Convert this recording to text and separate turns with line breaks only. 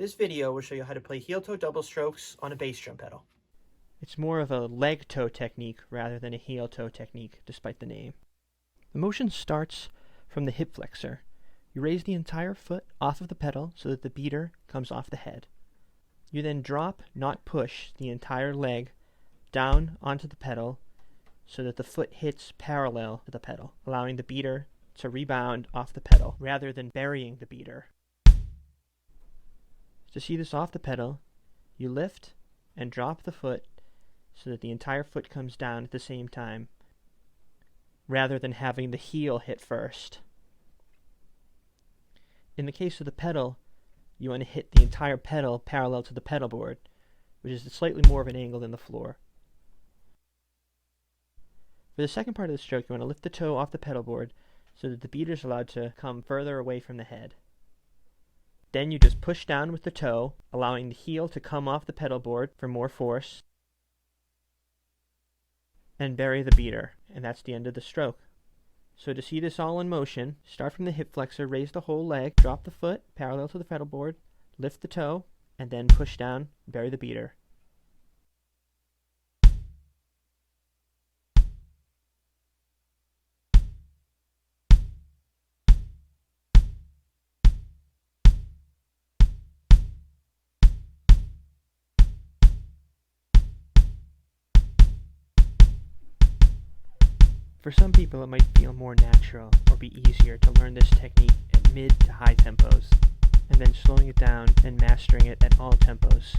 This video will show you how to play heel-toe double strokes on a bass drum pedal.
It's more of a leg-toe technique rather than a heel-toe technique, despite the name. The motion starts from the hip flexor. You raise the entire foot off of the pedal so that the beater comes off the head. You then drop, not push, the entire leg down onto the pedal so that the foot hits parallel to the pedal, allowing the beater to rebound off the pedal rather than burying the beater. To see this off the pedal, you lift and drop the foot so that the entire foot comes down at the same time, rather than having the heel hit first. In the case of the pedal, you want to hit the entire pedal parallel to the pedal board, which is slightly more of an angle than the floor. For the second part of the stroke, you want to lift the toe off the pedal board so that the beater is allowed to come further away from the head. Then you just push down with the toe, allowing the heel to come off the pedal board for more force, and bury the beater, and that's the end of the stroke. So to see this all in motion, start from the hip flexor, raise the whole leg, drop the foot parallel to the pedal board, lift the toe, and then push down, bury the beater. For some people, it might feel more natural or be easier to learn this technique at mid to high tempos, and then slowing it down and mastering it at all tempos.